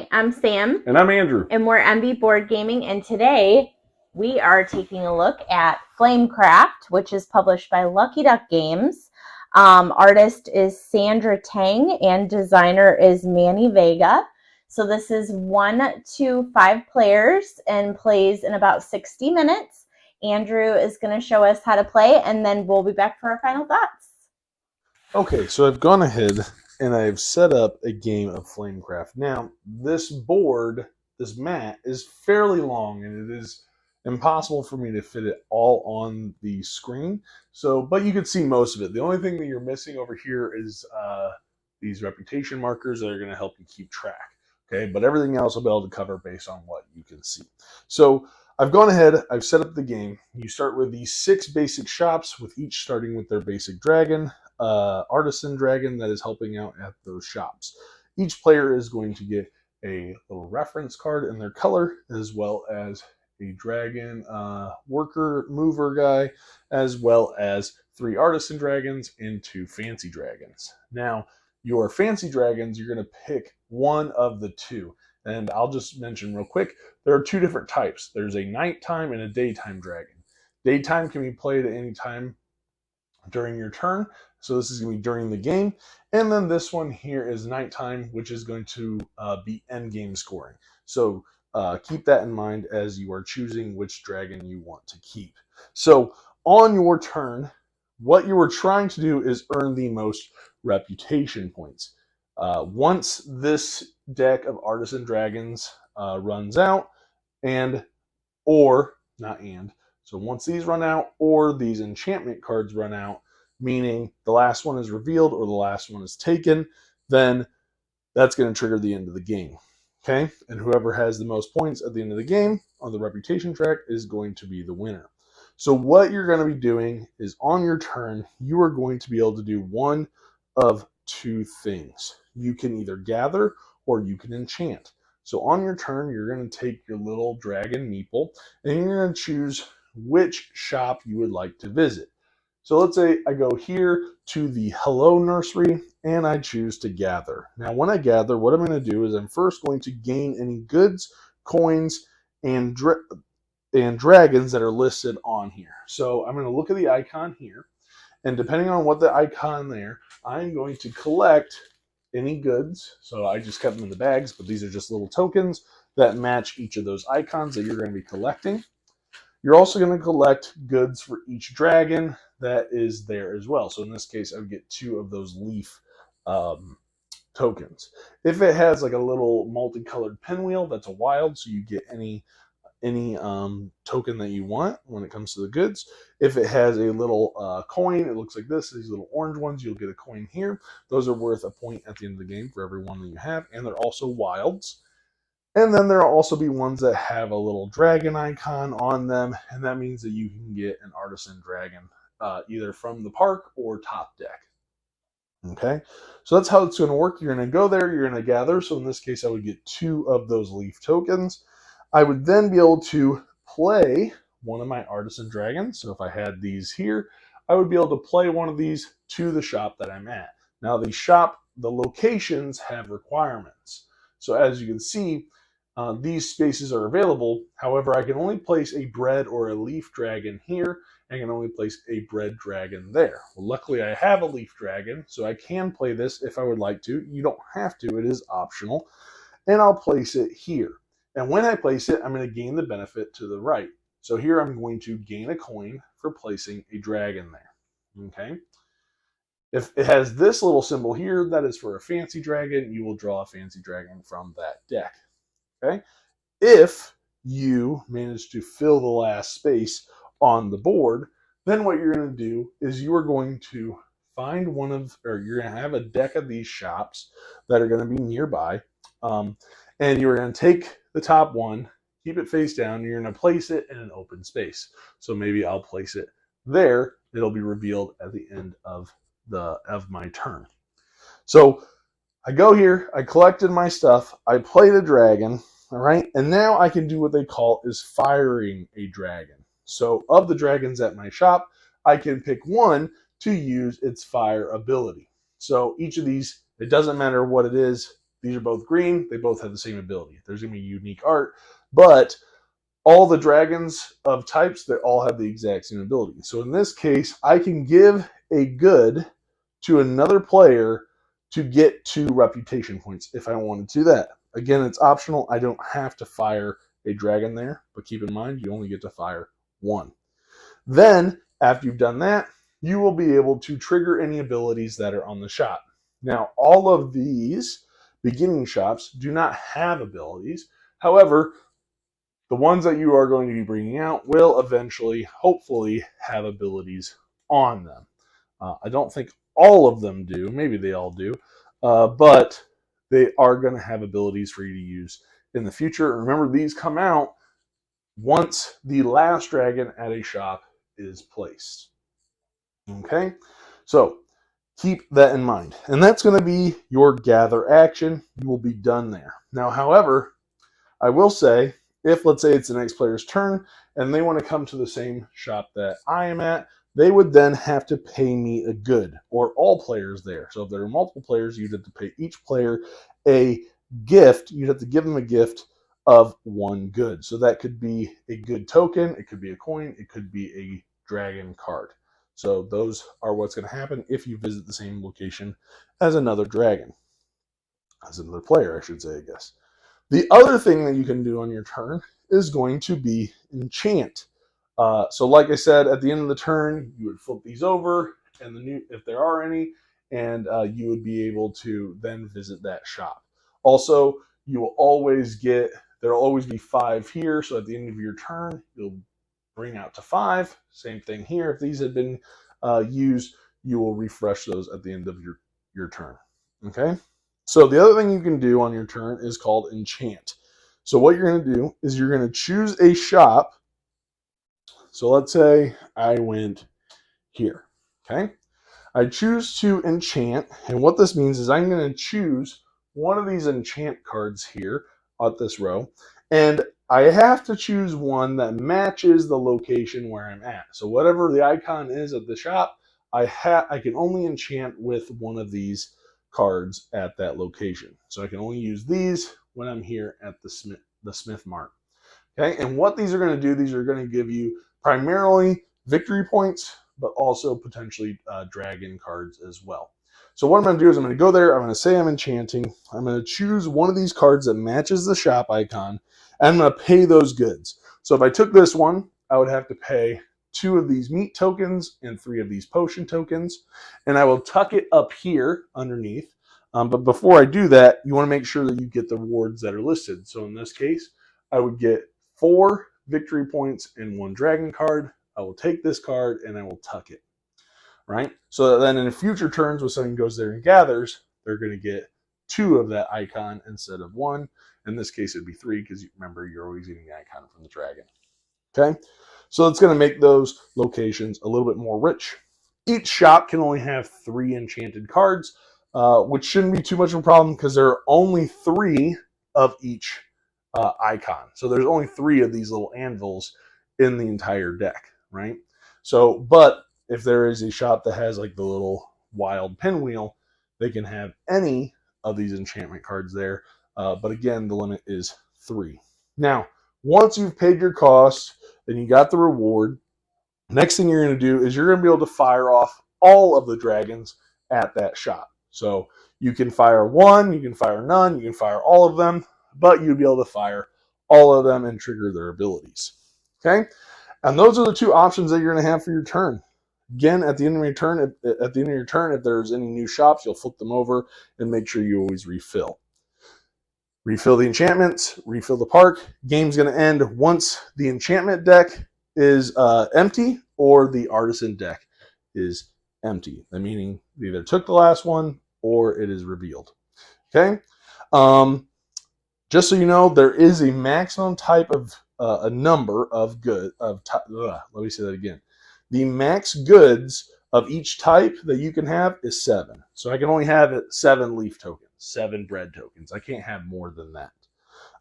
Hi, I'm Sam. And I'm Andrew. And we're MB Board Gaming. And today we are taking a look at Flamecraft, which is published by Lucky Duck Games. Artist is Sandra Tang and designer is Manny Vega. So this is 1 to 5 players and plays in about 60 minutes. Andrew is going to show us how to play, and then we'll be back for our final thoughts. Okay, so I've gone ahead and I've set up a game of Flamecraft. Now, this board, this mat, is fairly long, and it is impossible for me to fit it all on the screen. But you can see most of it. The only thing that you're missing over here is these reputation markers that are going to help you keep track. Okay, but everything else I'll be able to cover based on what you can see. So I've gone ahead, I've set up the game. You start with these 6 basic shops, with each starting with their basic dragon. Artisan dragon that is helping out at those shops. Each player is going to get a little reference card in their color, as well as a dragon worker mover guy, as well as 3 artisan dragons and 2 fancy dragons. Now, your fancy dragons, you're going to pick one of the 2. And I'll just mention real quick, there are 2 different types. There's a nighttime and a daytime dragon. Daytime can be played at any time during your turn. So this is going to be during the game. And then this one here is nighttime, which is going to be end game scoring. So keep that in mind as you are choosing which dragon you want to keep. So on your turn, what you are trying to do is earn the most reputation points. Once this deck of artisan dragons runs out, so once these run out, or these enchantment cards run out, meaning the last one is revealed or the last one is taken, then that's going to trigger the end of the game. Okay? And whoever has the most points at the end of the game on the reputation track is going to be the winner. So what you're going to be doing is on your turn, you are going to be able to do one of 2 things. You can either gather or you can enchant. So on your turn, you're going to take your little dragon meeple and you're going to choose which shop you would like to visit. So let's say I go here to the Hello Nursery and I choose to gather. Now when I gather, what I'm going to do is I'm first going to gain any goods, coins, and dragons that are listed on here. So I'm going to look at the icon here, and depending on what the icon there, I'm going to collect any goods. So I just kept them in the bags, but these are just little tokens that match each of those icons that you're going to be collecting. You're also going to collect goods for each dragon that is there as well. So in this case, I would get 2 of those leaf tokens. If it has like a little multicolored pinwheel, that's a wild, so you get any token that you want when it comes to the goods. If it has a little coin, it looks like this, these little orange ones, you'll get a coin here. Those are worth a point at the end of the game for every one that you have, and they're also wilds. And then there'll also be ones that have a little dragon icon on them, and that means that you can get an artisan dragon either from the park or top deck. Okay, so that's how it's going to work. You're going to go there, you're going to gather. So in this case, I would get 2 of those leaf tokens. I would then be able to play one of my artisan dragons. So if I had these here, I would be able to play one of these to the shop that I'm at. Now the locations have requirements. So as you can see, these spaces are available. However, I can only place a bread or a leaf dragon here. I can only place a bread dragon there. Well, luckily I have a leaf dragon, so I can play this if I would like to. You don't have to, it is optional. And I'll place it here. And when I place it, I'm going to gain the benefit to the right. So here I'm going to gain a coin for placing a dragon there. Okay. If it has this little symbol here, that is for a fancy dragon. You will draw a fancy dragon from that deck. Okay. If you manage to fill the last space on the board, then what you're going to do is you are going to find you're going to have a deck of these shops that are going to be nearby. And you're going to take the top one, keep it face down, and you're going to place it in an open space. So maybe I'll place it there. It'll be revealed at the end of my turn. So I go here, I collected my stuff, I played a dragon, all right? And now I can do what they call is firing a dragon. So of the dragons at my shop, I can pick one to use its fire ability. So each of these, it doesn't matter what it is, these are both green. They both have the same ability. There's going to be unique art, but all the dragons of types, they all have the exact same ability. So in this case, I can give a good to another player to get 2 reputation points if I wanted to do that. Again, it's optional. I don't have to fire a dragon there, but keep in mind, you only get to fire 1. Then, after you've done that, you will be able to trigger any abilities that are on the shop. Now, all of these beginning shops do not have abilities. However, the ones that you are going to be bringing out will eventually, hopefully, have abilities on them. I don't think all of them do. Maybe they all do. But they are going to have abilities for you to use in the future. Remember, these come out once the last dragon at a shop is placed. Okay? So, keep that in mind. And that's going to be your gather action. You will be done there. Now, however, I will say, if let's say it's the next player's turn and they want to come to the same shop that I am at, they would then have to pay me a good, or all players there. So if there are multiple players, you'd have to pay each player a gift. You'd have to give them a gift of 1 good. So that could be a good token, it could be a coin, it could be a dragon card. So those are what's going to happen if you visit the same location as another dragon. As another player, I should say, I guess. The other thing that you can do on your turn is going to be enchant. So like I said, at the end of the turn, you would flip these over, and if there are any, and you would be able to then visit that shop. Also, you will always get, there will always be 5 here, so at the end of your turn, you'll bring out to 5. Same thing here. If these had been used, you will refresh those at the end of your turn. Okay? So the other thing you can do on your turn is called enchant. So what you're going to do is you're going to choose a shop. So let's say I went here. Okay? I choose to enchant, and what this means is I'm going to choose one of these enchant cards here at this row, and I have to choose one that matches the location where I'm at. So whatever the icon is of the shop, I can only enchant with one of these cards at that location. So I can only use these when I'm here at the Smith Mart. Okay, and what these are going to do, these are going to give you primarily victory points, but also potentially dragon cards as well. So what I'm going to do is I'm going to go there, I'm going to say I'm enchanting, I'm going to choose one of these cards that matches the shop icon, and I'm going to pay those goods. So if I took this one, I would have to pay 2 of these meat tokens and 3 of these potion tokens, and I will tuck it up here underneath. But before I do that, you want to make sure that you get the rewards that are listed. So in this case, I would get 4 victory points and 1 dragon card. I will take this card and I will tuck it. Right? So then in future turns, when someone goes there and gathers, they're going to get 2 of that icon instead of 1. In this case, it'd be 3 because remember, you're always getting the icon from the dragon. Okay? So it's going to make those locations a little bit more rich. Each shop can only have 3 enchanted cards, which shouldn't be too much of a problem because there are only 3 of each icon. So there's only 3 of these little anvils in the entire deck, right? So, but if there is a shop that has like the little wild pinwheel, they can have any of these enchantment cards there. But again, the limit is 3. Now, once you've paid your costs and you got the reward, next thing you're going to do is you're going to be able to fire off all of the dragons at that shop. So you can fire 1, you can fire none, you can fire all of them, but you'd be able to fire all of them and trigger their abilities. Okay? And those are the 2 options that you're going to have for your turn. Again, at the end of your turn, if there's any new shops, you'll flip them over and make sure you always refill. Refill the enchantments, refill the park. Game's going to end once the enchantment deck is empty or the artisan deck is empty. That meaning they either took the last one or it is revealed. Okay? Just so you know, there is a maximum type of a number of let me say that again. The max goods of each type that you can have is 7. So I can only have 7 leaf tokens, 7 bread tokens. I can't have more than that.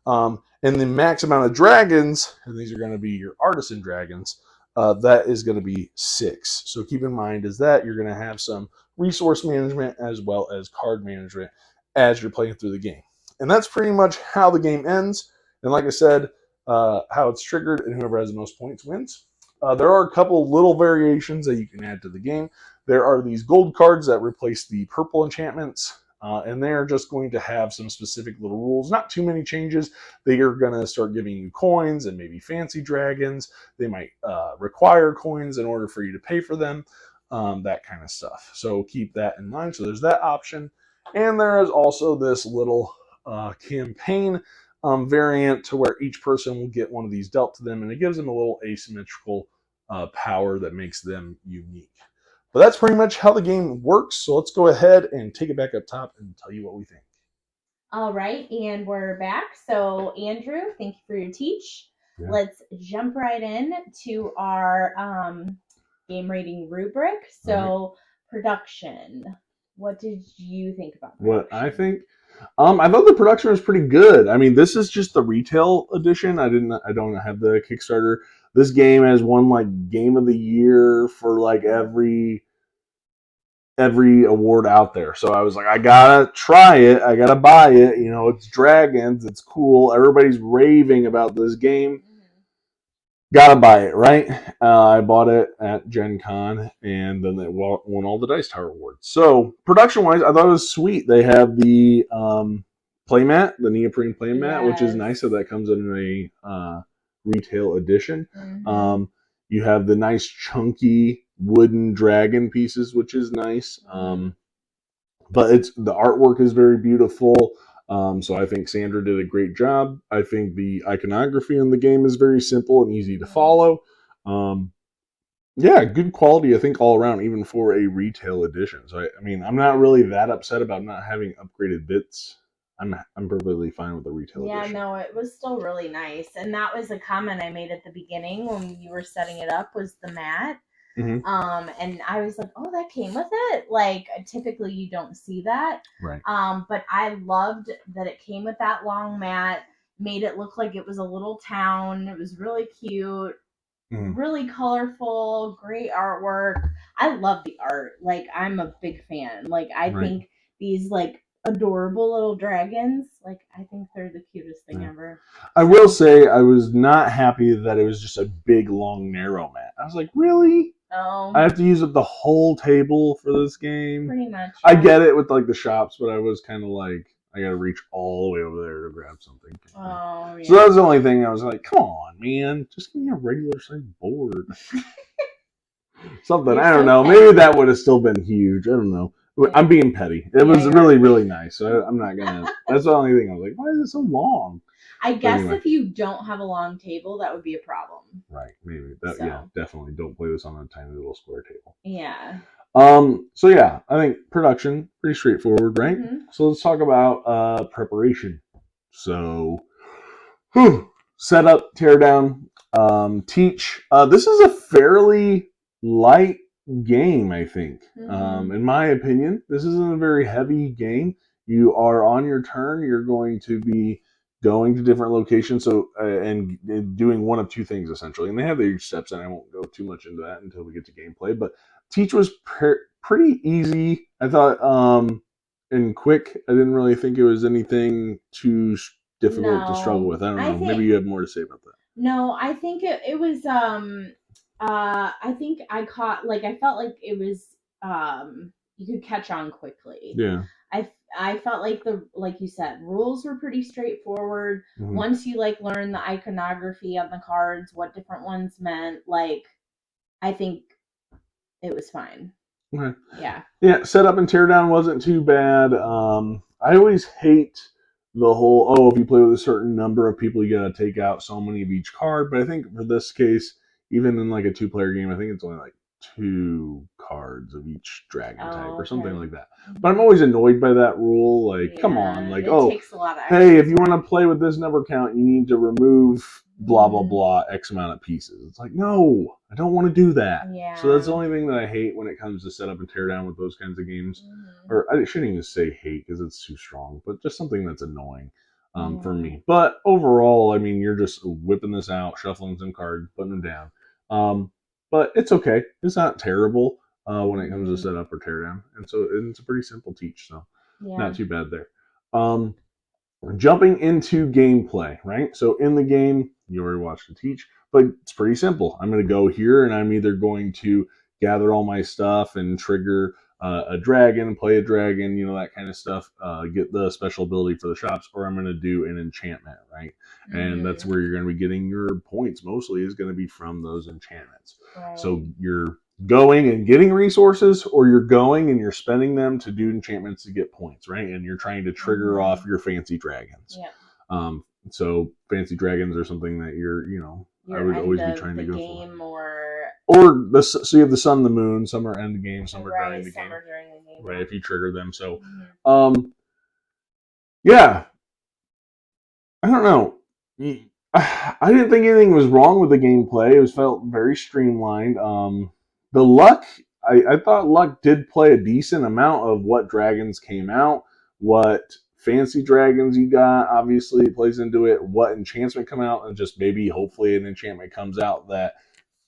And the max amount of dragons, and these are going to be your artisan dragons, that is going to be 6. So keep in mind is that you're going to have some resource management as well as card management as you're playing through the game. And that's pretty much how the game ends. And like I said, how it's triggered, and whoever has the most points wins. There are a couple little variations that you can add to the game. There are these gold cards that replace the purple enchantments, and they're just going to have some specific little rules. Not too many changes. They are going to start giving you coins and maybe fancy dragons. They might require coins in order for you to pay for them, that kind of stuff. So keep that in mind. So there's that option. And there is also this little campaign variant to where each person will get one of these dealt to them, and it gives them a little asymmetrical power that makes them unique. But that's pretty much how the game works. So let's go ahead and take it back up top and tell you what we think. All right, and we're back. So Andrew, thank you for your teach. Yeah. Let's jump right in to our game rating rubric. So production. What did you think about production? What I think? I thought the production was pretty good. I mean, this is just the retail edition. I don't have the Kickstarter. This game has won like Game of the Year for like every award out there. So I was like, I gotta try it. I gotta buy it. You know, it's dragons. It's cool. Everybody's raving about this game. Gotta buy it, right? I bought it at Gen Con, and then it won all the Dice Tower Awards. So, production-wise, I thought it was sweet. They have the playmat, the neoprene playmat, which is nice. So that comes in a retail edition. Mm-hmm. You have the nice chunky wooden dragon pieces, which is nice. But the artwork is very beautiful. So I think Sandra did a great job. I think the iconography in the game is very simple and easy to follow. Yeah, good quality, I think, all around, even for a retail edition. So, I mean, I'm not really that upset about not having upgraded bits. I'm perfectly fine with the retail edition. Yeah, no, it was still really nice. And that was a comment I made at the beginning when you were setting it up, was the mat. Mm-hmm. And I was like, oh, that came with it. Like, typically you don't see that. Right. But I loved that it came with that long mat, made it look like it was a little town. It was really cute, really colorful, great artwork. I love the art. Like, I'm a big fan. Like, I think these, like, adorable little dragons, like, I think they're the cutest thing ever. I will say I was not happy that it was just a big, long, narrow mat. I was like, really? Oh. I have to use up the whole table for this game? Pretty much. I get it with, like, the shops, but I was kind of like, I gotta reach all the way over there to grab something. Oh, yeah. So that was the only thing I was like, come on, man. Just give me a regular size board. Something. I don't know. Maybe that would have still been huge. I don't know. I'm being petty. It was really, really nice. So I'm not going to. That's the only thing I was like, why is it so long? I guess if you don't have a long table, that would be a problem. Right. Maybe. Yeah, definitely. Don't play this on a tiny little square table. Yeah. So yeah, I think production, pretty straightforward, right? Mm-hmm. So let's talk about preparation. So, set up, tear down, teach. This is a fairly light game, I think. Mm-hmm. In my opinion, this isn't a very heavy game. You are on your turn. You're going to be going to different locations, so and doing one of two things essentially. And they have their steps, and I won't go too much into that until we get to gameplay. But teach was pretty easy, I thought, and quick. I didn't really think it was anything too difficult to struggle with. I don't know. Maybe you have more to say about that. No, I think it was. I think I caught, like, I felt like it was. You could catch on quickly. Yeah. I felt like like you said, rules were pretty straightforward. Mm-hmm. Once you like learn the iconography on the cards, what different ones meant, like, I think it was fine. Okay. Yeah. Yeah, setup and teardown wasn't too bad. I always hate the whole, if you play with a certain number of people, you gotta take out so many of each card. But I think for this case, even in like a 2-player game, I think it's only like 2 cards of each dragon type or something like that. But I'm always annoyed by that rule. Like, come on. Like, takes a lot of hey, if you want to play with this number count, you need to remove blah, blah, blah, X amount of pieces. It's like, no, I don't want to do that. Yeah. So that's the only thing that I hate when it comes to set up and tear down with those kinds of games. Mm-hmm. Or I shouldn't even say hate because it's too strong, but just something that's annoying for me. But overall, I mean, you're just whipping this out, shuffling some cards, putting them down. But it's okay. It's not terrible when it comes to setup or teardown. And so it's a pretty simple teach, so not too bad there. jumping into gameplay, right? So in the game, you already watched the teach, but it's pretty simple. I'm going to go here and I'm either going to gather all my stuff and trigger a dragon, play a dragon, that kind of stuff, get the special ability for the shops, or I'm going to do an enchantment, right? Mm-hmm. And that's where you're going to be getting your points mostly is going to be from those enchantments. Right. So you're going and getting resources, or you're going and you're spending them to do enchantments to get points, right? And you're trying to trigger off your fancy dragons. Yeah. So fancy dragons are something that you're I would always be trying to go game for. So you have the sun and the moon. Some are end game, some are during the game. Right, if you trigger them. So, yeah. I don't know. I didn't think anything was wrong with the gameplay. It felt very streamlined. The luck, I thought luck did play a decent amount of what dragons came out, what fancy dragons you got, obviously it plays into it, what enchantment come out, and just maybe hopefully an enchantment comes out that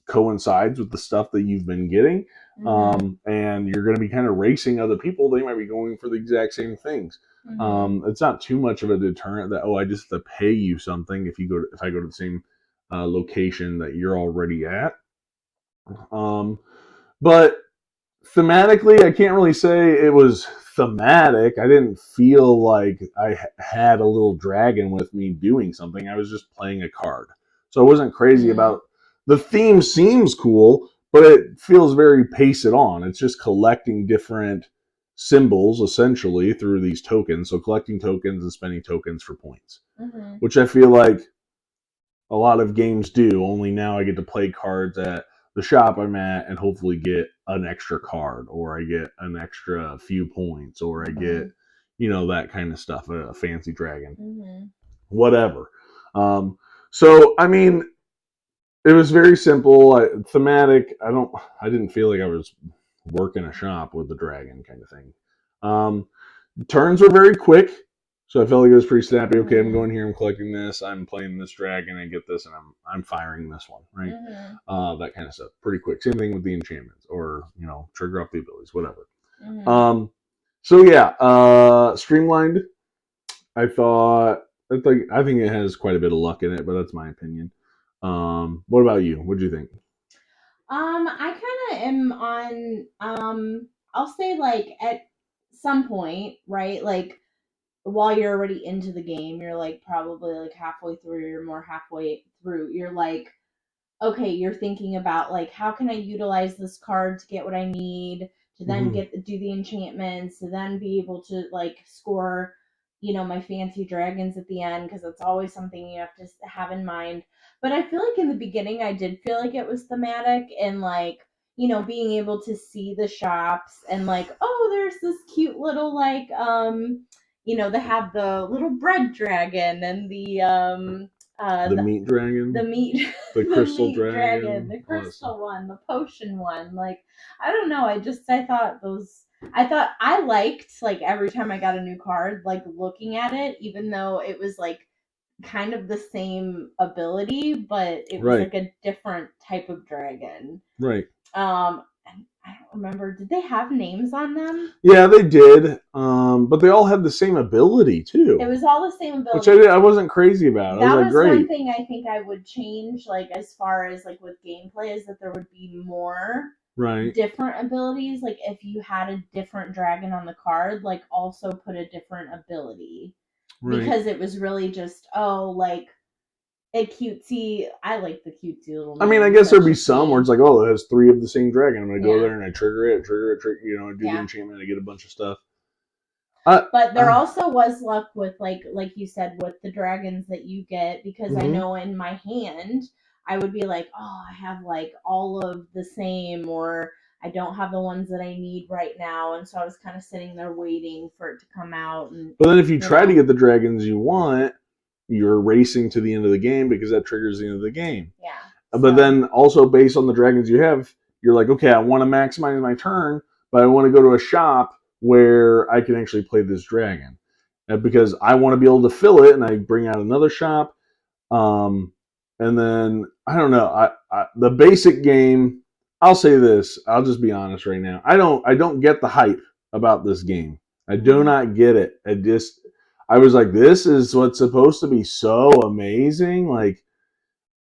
coincides with the stuff that you've been getting. Mm-hmm. And you're going to be kind of racing other people. They might be going for the exact same things. Mm-hmm. It's not too much of a deterrent that, I just have to pay you something if I go to the same location that you're already at. But thematically, I can't really say it was thematic. I didn't feel like I had a little dragon with me doing something. I was just playing a card. So I wasn't crazy about the theme. Seems cool, but it feels very pace it on. It's just collecting different symbols essentially through these tokens. So collecting tokens and spending tokens for points, which I feel like a lot of games do. Only now I get to play cards at the shop I'm at and hopefully get an extra card, or I get an extra few points, or I get, that kind of stuff, a fancy dragon, whatever. So, I mean, it was very simple, thematic. I didn't feel like I was working a shop with the dragon kind of thing. Turns were very quick. So I felt like it was pretty snappy. Okay, I'm going here, I'm collecting this, I'm playing this dragon, I get this, and I'm firing this one, right? That kind of stuff. Pretty quick. Same thing with the enchantments, or trigger off the abilities, whatever. So yeah, streamlined. I think it has quite a bit of luck in it, but that's my opinion. What about you? What do you think? I kind of am on. I'll say like at some point, right? Like, while you're already into the game, you're like probably like halfway through, you're more halfway through, you're like, okay, you're thinking about like, how can I utilize this card to get what I need to then do the enchantments, to then be able to like score, my fancy dragons at the end, because it's always something you have to have in mind. But I feel like in the beginning, I did feel like it was thematic, and like, being able to see the shops and like, oh, there's this cute little like, they have the little bread dragon and the meat dragon, the crystal meat dragon, the crystal one, the potion one. Like, I don't know. I thought I liked like every time I got a new card, like looking at it, even though it was like kind of the same ability, but it was like a different type of dragon. Right. I don't remember. Did they have names on them? Yeah, they did. But they all had the same ability too. It was all the same ability, which I wasn't crazy about. That was great. One thing I think I would change, like as far as like with gameplay, is that there would be more different abilities. Like if you had a different dragon on the card, like also put a different ability, because it was really just like a cutesy. I like the cutesy little. I mean, I guess there'd be some where it's like, it has 3 of the same dragon. I'm gonna go there and I trigger it, and do the enchantment. I get a bunch of stuff. But there also was luck with like you said, with the dragons that you get, because I know in my hand I would be like, I have like all of the same, or I don't have the ones that I need right now, and so I was kind of sitting there waiting for it to come out. But then if you try to get the dragons you want, you're racing to the end of the game, because that triggers the end of the game. Yeah. But then also based on the dragons you have, you're like, okay, I want to maximize my turn, but I want to go to a shop where I can actually play this dragon, because I want to be able to fill it, and I bring out another shop. And then I don't know. The basic game. I'll say this. I'll just be honest right now. I don't get the hype about this game. I do not get it. I was like, this is what's supposed to be so amazing. Like,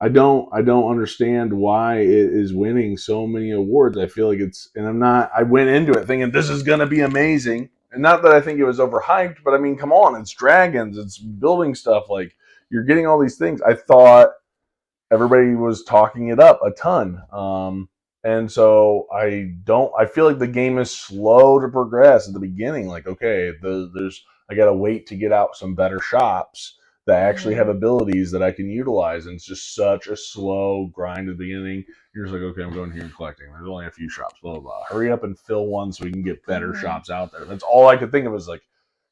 I don't understand why it is winning so many awards. I feel like it's, and I went into it thinking this is going to be amazing. And not that I think it was overhyped, but I mean, come on, it's dragons, it's building stuff. Like, you're getting all these things. I thought everybody was talking it up a ton. And so I feel like the game is slow to progress at the beginning. Like, okay, I got to wait to get out some better shops that actually have abilities that I can utilize. And it's just such a slow grind at the beginning. You're just like, okay, I'm going here and collecting. There's only a few shops, blah, blah, blah. Hurry up and fill one so we can get better shops out there. That's all I could think of was like,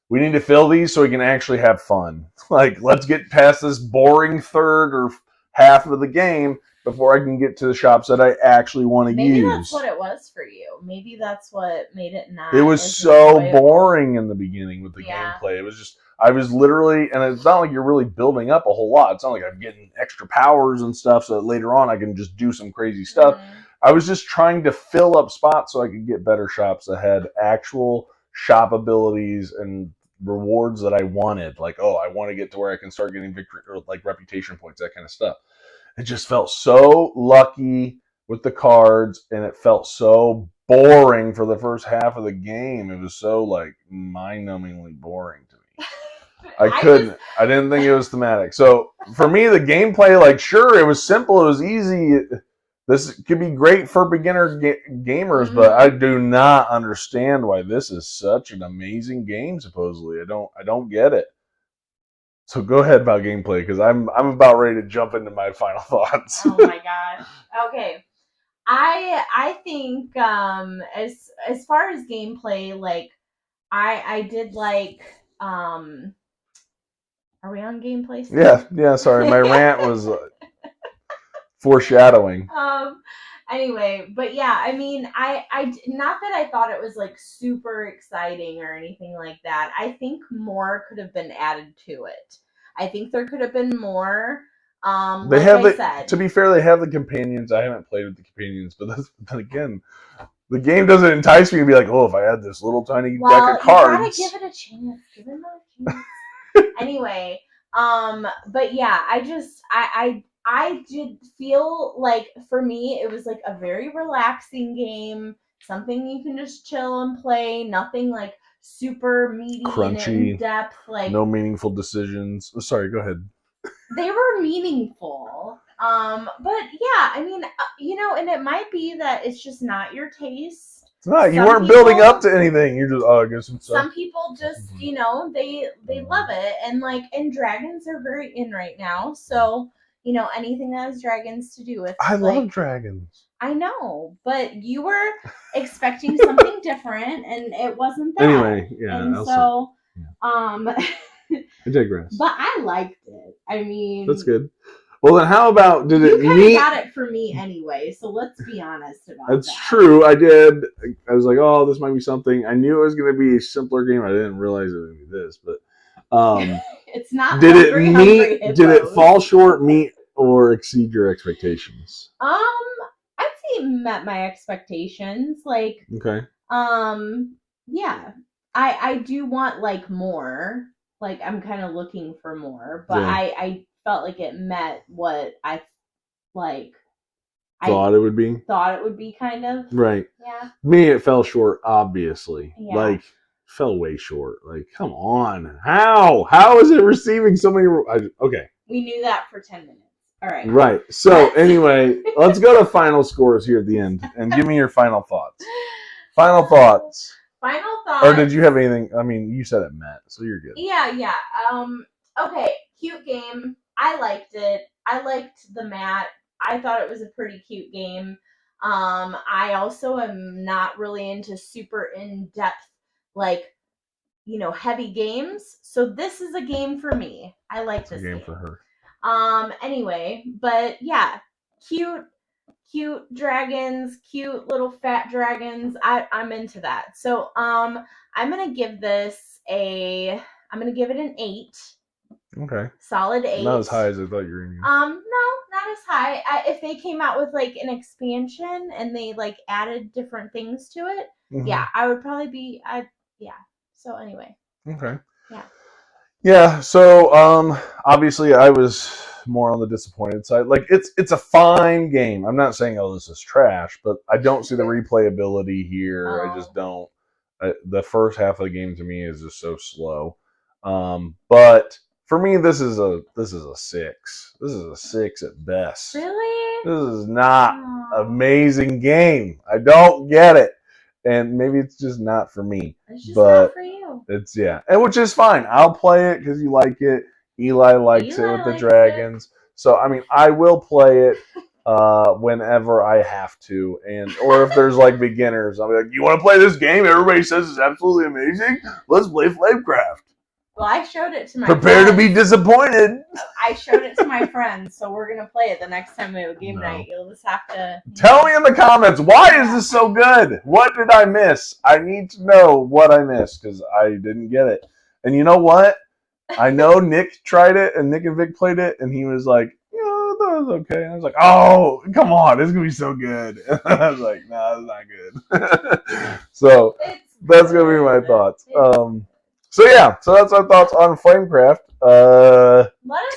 we need to fill these so we can actually have fun. Like, let's get past this boring third or half of the game before I can get to the shops that I actually want to use. Maybe that's what it was for you. Maybe that's what made it not. It was so boring in the beginning with the gameplay. It was just, I was literally, and it's not like you're really building up a whole lot. It's not like I'm getting extra powers and stuff so that later on I can just do some crazy stuff. I was just trying to fill up spots so I could get better shops that had actual shop abilities and rewards that I wanted. Like, oh, I want to get to where I can start getting victory or like reputation points, that kind of stuff. It just felt so lucky with the cards, and it felt so boring for the first half of the game. It was so like mind-numbingly boring to me. I didn't think it was thematic. So for me, the gameplay, like, sure, it was simple, it was easy. This could be great for beginner gamers, but I do not understand why this is such an amazing game. Supposedly, I don't get it. So go ahead about gameplay, because I'm about ready to jump into my final thoughts. Oh my gosh. Okay. I think as far as gameplay, like I did like are we on gameplay still? Yeah, sorry. My rant was foreshadowing. Anyway, but yeah, I mean, I not that I thought it was like super exciting or anything like that. I think more could have been added to it. I think there could have been more. To be fair, they have the companions. I haven't played with the companions, but then again, the game doesn't entice me to be like, oh, if I had this little tiny deck of cards. You gotta give it a chance. Give it a chance. Anyway, but yeah, I did feel like, for me, it was like a very relaxing game, something you can just chill and play, nothing like super meaty crunchy, and in depth, like no meaningful decisions. Oh, sorry, go ahead. They were meaningful. But yeah, I mean, and it might be that it's just not your taste. It's not. You weren't building up to anything. You're just, I guess some stuff. Some people just, they love it, and dragons are very in right now. So, anything that has dragons to do with. I love dragons. I know, but you were expecting something different, and it wasn't that. Anyway, yeah. And so, I digress. But I liked it. I mean, that's good. Well, then how about, did it meet? You got it for me anyway, so let's be honest about that. That's true. I did. I was like, oh, this might be something. I knew it was going to be a simpler game. I didn't realize it would be this, but it's not. Did it meet? Did it fall short, meet, or exceed your expectations? I'd say it met my expectations. Like, okay. Yeah, I do want like more. Like, I'm kind of looking for more, but yeah. I felt like it met what I thought it would be. Thought it would be, kind of. Right. Yeah. Me, it fell short, obviously. Yeah. Like, fell way short. Like, come on. How is it receiving so many? Okay. We knew that for 10 minutes. All right. Right. So anyway, let's go to final scores here at the end, and give me your final thoughts. Final thoughts. Final thoughts. Or did you have anything? I mean, you said it met, so you're good. Yeah. Okay. Cute game. I liked it. I liked the mat. I thought it was a pretty cute game. I also am not really into super in-depth, like, heavy games. So this is a game for me. I like this game. For her. Anyway, but yeah, cute dragons, cute little fat dragons. I'm into that. So I'm gonna give it an 8. Okay. Solid 8. Not as high as I thought you were gonna. No, not as high. If they came out with like an expansion and they like added different things to it, yeah, I would probably be. Yeah. So anyway. Okay. Yeah. Yeah, so obviously I was more on the disappointed side. Like it's a fine game. I'm not saying this is trash, but I don't see the replayability here. I just don't. The first half of the game to me is just so slow. But for me, this is a 6. This is a 6 at best. Really? This is not an amazing game. I don't get it, and maybe it's just not for me. It's just but not for you. It's and which is fine. I'll play it because you like it. Eli likes it with the dragons. So I mean, I will play it whenever I have to, and or if there's like beginners, I'll be like, "You want to play this game? Everybody says it's absolutely amazing. Let's play Flamecraft." Well, I showed it to my Prepare friends. to be disappointed. I showed it to my friends, so we're gonna play it the next time we have a game night. You'll just have to tell me in the comments, why is this so good? What did I miss? I need to know what I missed because I didn't get it. And you know what? I know Nick tried it, and Nick and Vic played it, and he was like, "Yeah, that was okay." And I was like, "Oh, come on, it's gonna be so good." And I was like, "No, it's not good." So that's gonna be my thoughts. So yeah, so that's our thoughts on Flamecraft.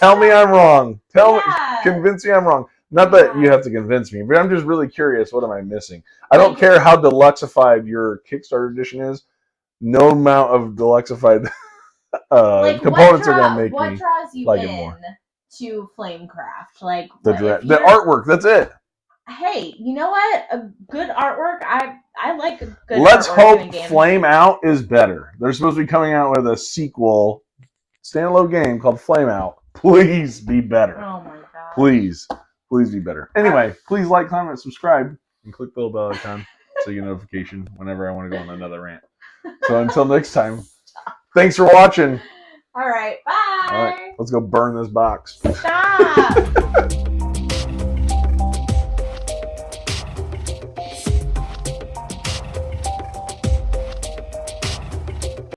Tell me I'm wrong. Convince me I'm wrong. Not that you have to convince me, but I'm just really curious. What am I missing? I don't care how deluxeified your Kickstarter edition is. No amount of deluxeified components are gonna make me what draws you like in it more. To Flamecraft? Like the artwork. That's it. Hey, you know what? A good artwork. I like a good. Let's hope Flame Out is better. They're supposed to be coming out with a sequel, standalone game called Flame Out. Please be better. Oh my god. Please be better. Anyway, please like, comment, subscribe, and click the little bell icon so you get a notification whenever I want to go on another rant. So until next time, thanks for watching. All right, bye. All right, let's go burn this box. Stop.